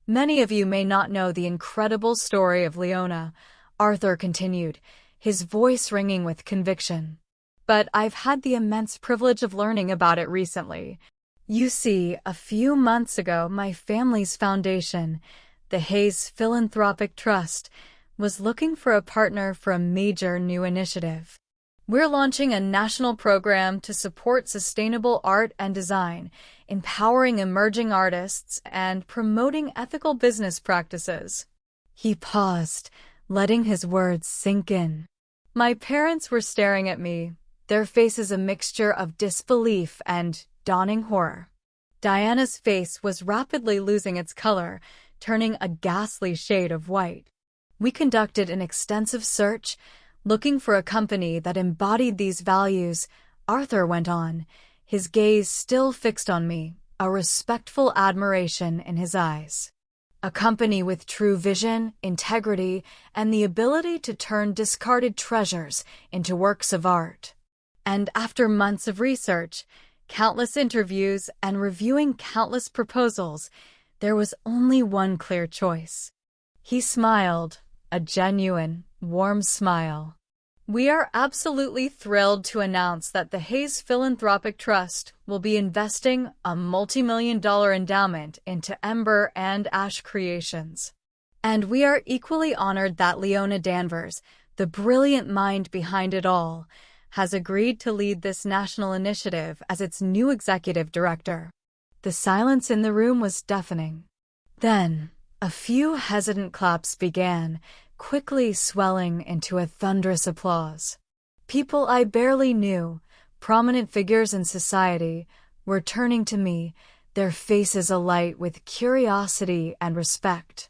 Many of you may not know the incredible story of Leona, Arthur continued, his voice ringing with conviction. But I've had the immense privilege of learning about it recently. You see, a few months ago, my family's foundation, the Hayes Philanthropic Trust, was looking for a partner for a major new initiative. We're launching a national program to support sustainable art and design, empowering emerging artists, and promoting ethical business practices. He paused, letting his words sink in. My parents were staring at me, their faces a mixture of disbelief and dawning horror. Diana's face was rapidly losing its color, turning a ghastly shade of white. We conducted an extensive search, looking for a company that embodied these values, Arthur went on, his gaze still fixed on me, a respectful admiration in his eyes. A company with true vision, integrity, and the ability to turn discarded treasures into works of art. And after months of research, countless interviews, and reviewing countless proposals, there was only one clear choice. He smiled, a genuine, warm smile. We are absolutely thrilled to announce that the Hayes Philanthropic Trust will be investing a multi-million-dollar endowment into Ember and Ash Creations. And we are equally honored that Leona Danvers, the brilliant mind behind it all, has agreed to lead this national initiative as its new executive director. The silence in the room was deafening. Then, a few hesitant claps began, quickly swelling into a thunderous applause. People I barely knew, prominent figures in society, were turning to me, their faces alight with curiosity and respect.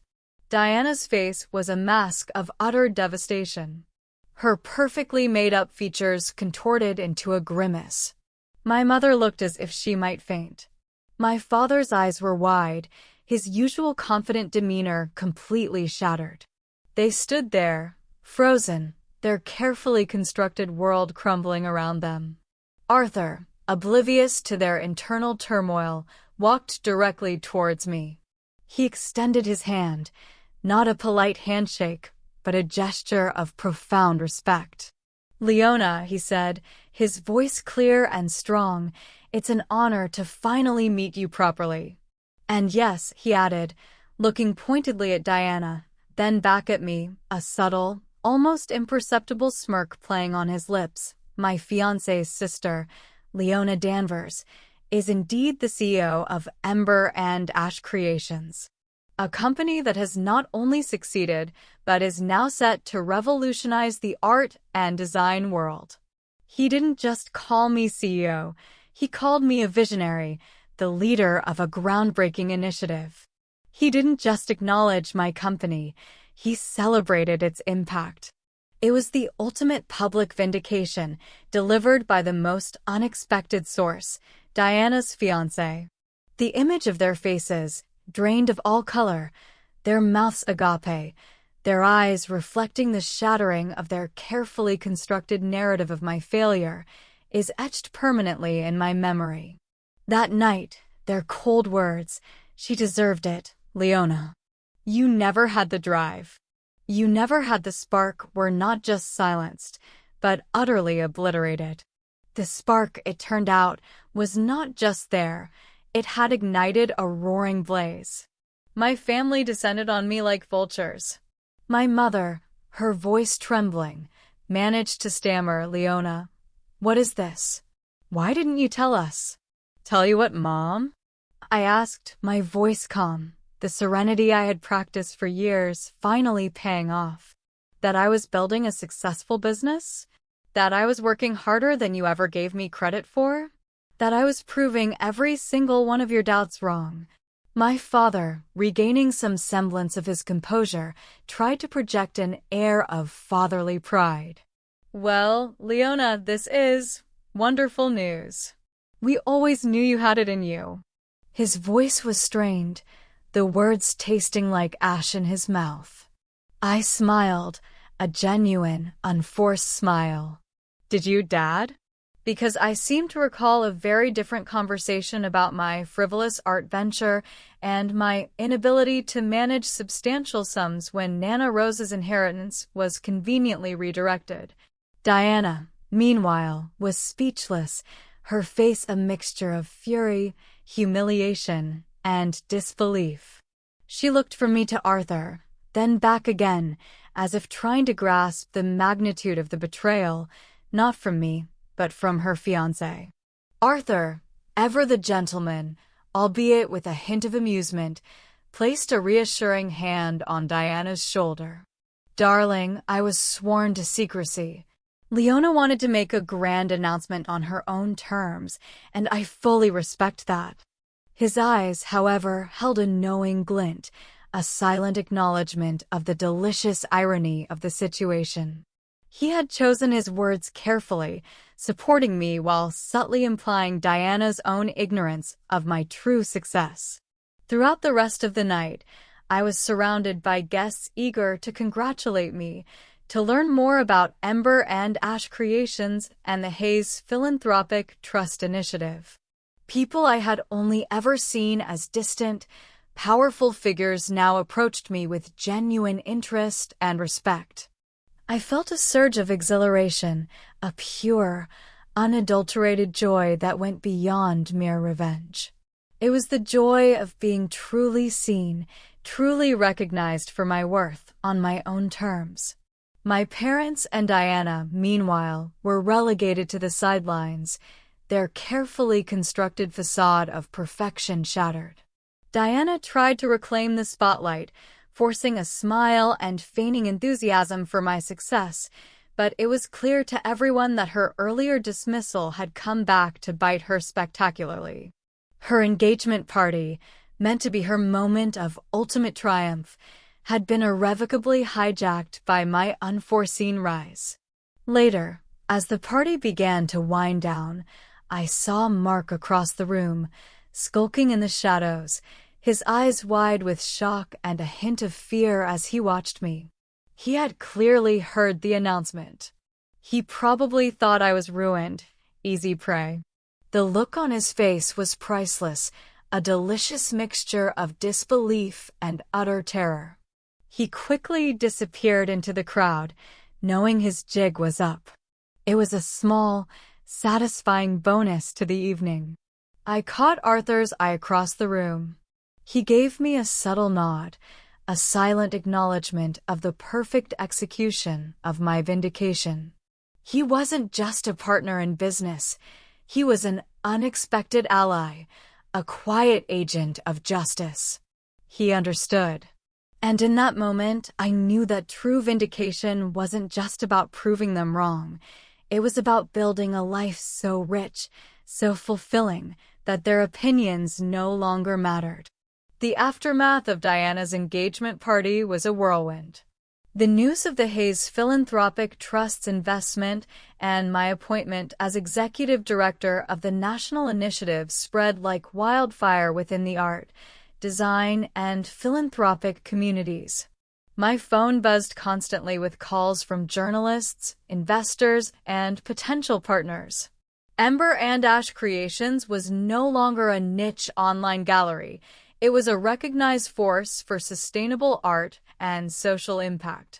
Diana's face was a mask of utter devastation. Her perfectly made-up features contorted into a grimace. My mother looked as if she might faint. My father's eyes were wide, his usual confident demeanor completely shattered. They stood there, frozen, their carefully constructed world crumbling around them. Arthur, oblivious to their internal turmoil, walked directly towards me. He extended his hand, not a polite handshake, but a gesture of profound respect. "Leona," he said, his voice clear and strong, "it's an honor to finally meet you properly." "And yes," he added, looking pointedly at Diana, then back at me, a subtle, almost imperceptible smirk playing on his lips, "my fiancé's sister, Leona Danvers, is indeed the CEO of Ember and Ash Creations, a company that has not only succeeded, but is now set to revolutionize the art and design world." He didn't just call me CEO, he called me a visionary, the leader of a groundbreaking initiative. He didn't just acknowledge my company, he celebrated its impact. It was the ultimate public vindication, delivered by the most unexpected source, Diana's fiancé. The image of their faces, drained of all color, their mouths agape, their eyes reflecting the shattering of their carefully constructed narrative of my failure, is etched permanently in my memory. That night, their cold words, "She deserved it, Leona. You never had the drive. You never had the spark," were not just silenced, but utterly obliterated. The spark, it turned out, was not just there, it had ignited a roaring blaze. My family descended on me like vultures. My mother, her voice trembling, managed to stammer, "Leona, what is this? Why didn't you tell us?" "Tell you what, Mom?" I asked, my voice calm, the serenity I had practiced for years finally paying off. "That I was building a successful business? That I was working harder than you ever gave me credit for? That I was proving every single one of your doubts wrong?" My father, regaining some semblance of his composure, tried to project an air of fatherly pride. "Well, Leona, this is wonderful news. We always knew you had it in you." His voice was strained, the words tasting like ash in his mouth. I smiled, a genuine, unforced smile. "Did you, Dad?" Because I seemed to recall a very different conversation about my frivolous art venture and my inability to manage substantial sums when Nana Rose's inheritance was conveniently redirected. Diana, meanwhile, was speechless, her face a mixture of fury, humiliation, and disbelief. She looked from me to Arthur, then back again, as if trying to grasp the magnitude of the betrayal, not from me, but from her fiancé. Arthur, ever the gentleman, albeit with a hint of amusement, placed a reassuring hand on Diana's shoulder. "Darling, I was sworn to secrecy. Leona wanted to make a grand announcement on her own terms, and I fully respect that." His eyes, however, held a knowing glint, a silent acknowledgement of the delicious irony of the situation. He had chosen his words carefully, supporting me while subtly implying Diana's own ignorance of my true success. Throughout the rest of the night, I was surrounded by guests eager to congratulate me, to learn more about Ember and Ash Creations and the Hayes Philanthropic Trust Initiative. People I had only ever seen as distant, powerful figures now approached me with genuine interest and respect. I felt a surge of exhilaration, a pure, unadulterated joy that went beyond mere revenge. It was the joy of being truly seen, truly recognized for my worth on my own terms. My parents and Diana, meanwhile, were relegated to the sidelines, their carefully constructed facade of perfection shattered. Diana tried to reclaim the spotlight, forcing a smile and feigning enthusiasm for my success, but it was clear to everyone that her earlier dismissal had come back to bite her spectacularly. Her engagement party, meant to be her moment of ultimate triumph, had been irrevocably hijacked by my unforeseen rise. Later, as the party began to wind down, I saw Mark across the room, skulking in the shadows, his eyes wide with shock and a hint of fear as he watched me. He had clearly heard the announcement. He probably thought I was ruined, easy prey. The look on his face was priceless, a delicious mixture of disbelief and utter terror. He quickly disappeared into the crowd, knowing his jig was up. It was a small, satisfying bonus to the evening. I caught Arthur's eye across the room. He gave me a subtle nod, a silent acknowledgement of the perfect execution of my vindication. He wasn't just a partner in business. He was an unexpected ally, a quiet agent of justice. He understood. And in that moment, I knew that true vindication wasn't just about proving them wrong. It was about building a life so rich, so fulfilling, that their opinions no longer mattered. The aftermath of Diana's engagement party was a whirlwind. The news of the Hayes Philanthropic Trust's investment and my appointment as executive director of the national initiative spread like wildfire within the art, design, and philanthropic communities. My phone buzzed constantly with calls from journalists, investors, and potential partners. Ember and Ash Creations was no longer a niche online gallery. It was a recognized force for sustainable art and social impact.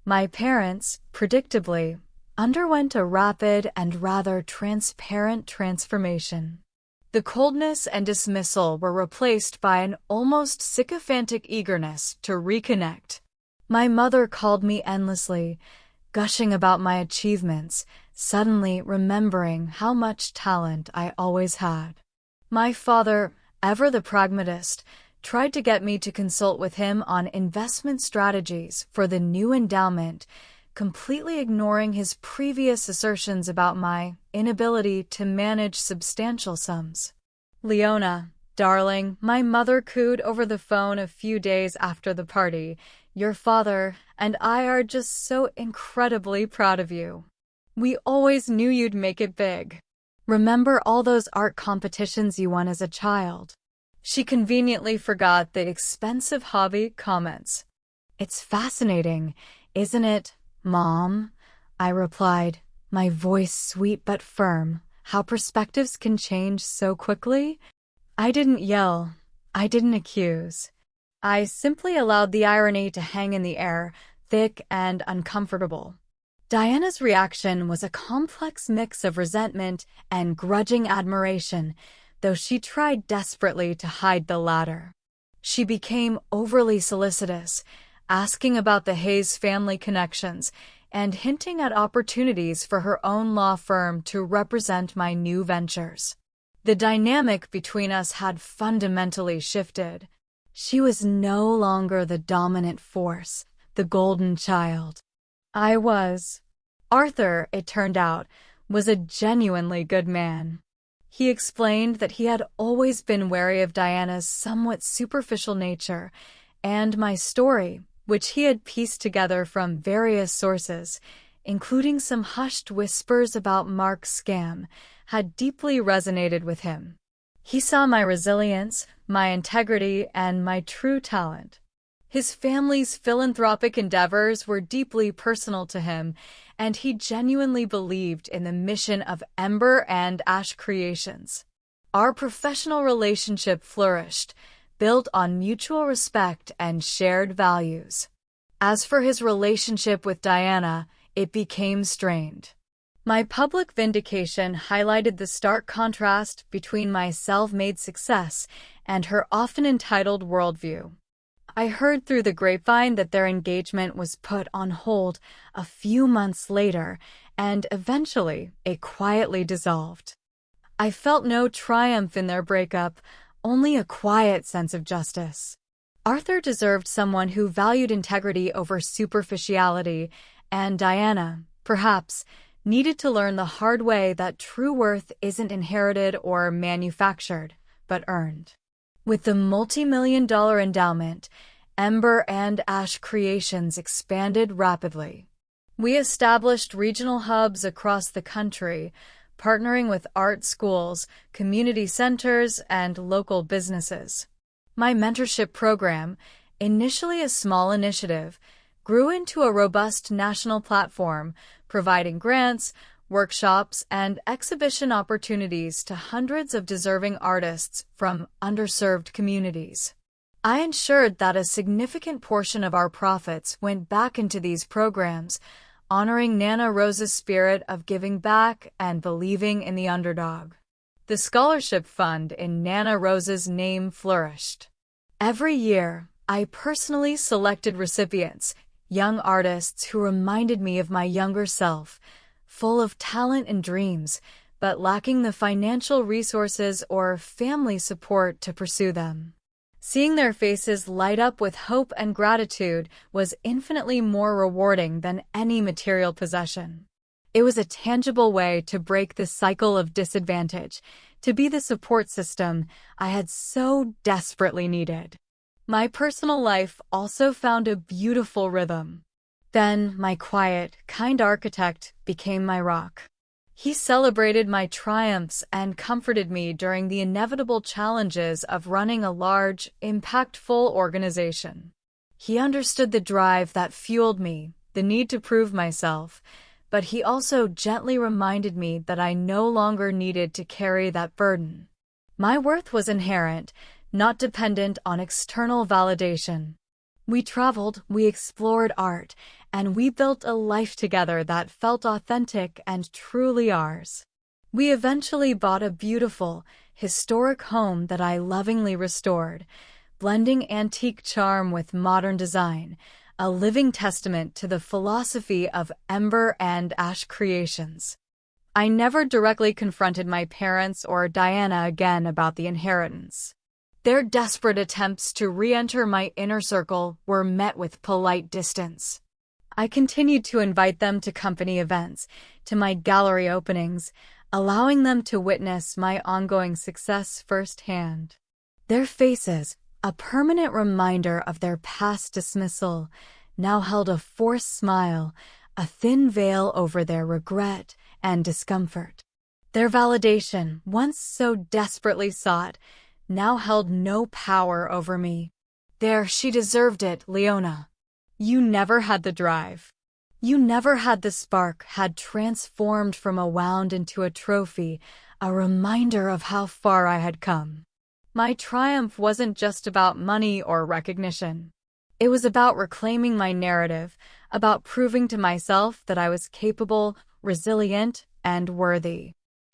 My parents, predictably, underwent a rapid and rather transparent transformation. The coldness and dismissal were replaced by an almost sycophantic eagerness to reconnect. My mother called me endlessly, gushing about my achievements, suddenly remembering how much talent I always had. My father, ever the pragmatist, tried to get me to consult with him on investment strategies for the new endowment, completely ignoring his previous assertions about my inability to manage substantial sums. "Leona, darling," my mother cooed over the phone a few days after the party, "your father and I are just so incredibly proud of you. We always knew you'd make it big. Remember all those art competitions you won as a child?" She conveniently forgot the expensive hobby comments. "It's fascinating, isn't it, Mom?" I replied, my voice sweet but firm. How perspectives can change so quickly? I didn't yell. I didn't accuse. I simply allowed the irony to hang in the air, thick and uncomfortable. Diana's reaction was a complex mix of resentment and grudging admiration, though she tried desperately to hide the latter. She became overly solicitous, asking about the Hayes family connections and hinting at opportunities for her own law firm to represent my new ventures. The dynamic between us had fundamentally shifted. She was no longer the dominant force, the golden child. I was. Arthur, it turned out, was a genuinely good man. He explained that he had always been wary of Diana's somewhat superficial nature, and my story, which he had pieced together from various sources, including some hushed whispers about Mark's scam, had deeply resonated with him. He saw my resilience, my integrity, and my true talent. His family's philanthropic endeavors were deeply personal to him, and he genuinely believed in the mission of Ember and Ash Creations. Our professional relationship flourished, built on mutual respect and shared values. As for his relationship with Diana, it became strained. My public vindication highlighted the stark contrast between my self-made success and her often entitled worldview. I heard through the grapevine that their engagement was put on hold a few months later, and eventually it quietly dissolved. I felt no triumph in their breakup, only a quiet sense of justice. Arthur deserved someone who valued integrity over superficiality, and Diana, perhaps needed to learn the hard way that true worth isn't inherited or manufactured, but earned. With the multi-million-dollar endowment, Ember and Ash Creations expanded rapidly. We established regional hubs across the country, partnering with art schools, community centers, and local businesses. My mentorship program, initially a small initiative, grew into a robust national platform, providing grants, workshops, and exhibition opportunities to hundreds of deserving artists from underserved communities. I ensured that a significant portion of our profits went back into these programs, honoring Nana Rose's spirit of giving back and believing in the underdog. The scholarship fund in Nana Rose's name flourished. Every year, I personally selected recipients, young artists who reminded me of my younger self, full of talent and dreams, but lacking the financial resources or family support to pursue them. Seeing their faces light up with hope and gratitude was infinitely more rewarding than any material possession. It was a tangible way to break the cycle of disadvantage, to be the support system I had so desperately needed. My personal life also found a beautiful rhythm. Then my quiet, kind architect became my rock. He celebrated my triumphs and comforted me during the inevitable challenges of running a large, impactful organization. He understood the drive that fueled me, the need to prove myself, but he also gently reminded me that I no longer needed to carry that burden. My worth was inherent, not dependent on external validation. We traveled, we explored art, and we built a life together that felt authentic and truly ours. We eventually bought a beautiful, historic home that I lovingly restored, blending antique charm with modern design, a living testament to the philosophy of Ember and Ash Creations. I never directly confronted my parents or Diana again about the inheritance. Their desperate attempts to re-enter my inner circle were met with polite distance. I continued to invite them to company events, to my gallery openings, allowing them to witness my ongoing success firsthand. Their faces, a permanent reminder of their past dismissal, now held a forced smile, a thin veil over their regret and discomfort. Their validation, once so desperately sought, now held no power over me. There, she deserved it, Leona. You never had the drive. You never had the spark, had transformed from a wound into a trophy, a reminder of how far I had come. My triumph wasn't just about money or recognition. It was about reclaiming my narrative, about proving to myself that I was capable, resilient, and worthy.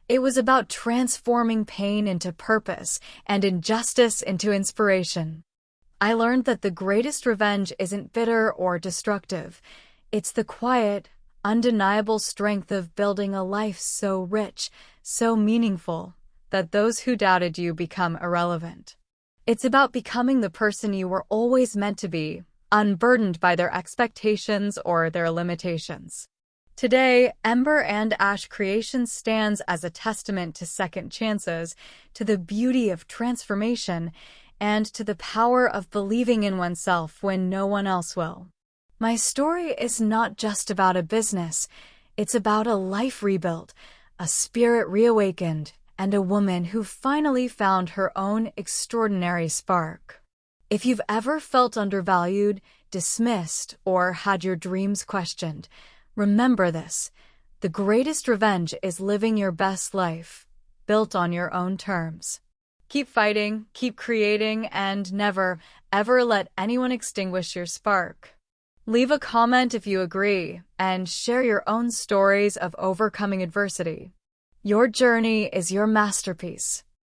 It was about transforming pain into purpose and injustice into inspiration. I learned that the greatest revenge isn't bitter or destructive. It's the quiet, undeniable strength of building a life so rich, so meaningful, that those who doubted you become irrelevant. It's about becoming the person you were always meant to be, unburdened by their expectations or their limitations. Today, Ember and Ash Creations stands as a testament to second chances, to the beauty of transformation, and to the power of believing in oneself when no one else will. My story is not just about a business, it's about a life rebuilt, a spirit reawakened, and a woman who finally found her own extraordinary spark. If you've ever felt undervalued, dismissed, or had your dreams questioned, remember this: the greatest revenge is living your best life, built on your own terms. Keep fighting, keep creating, and never, ever let anyone extinguish your spark. Leave a comment if you agree, and share your own stories of overcoming adversity. Your journey is your masterpiece.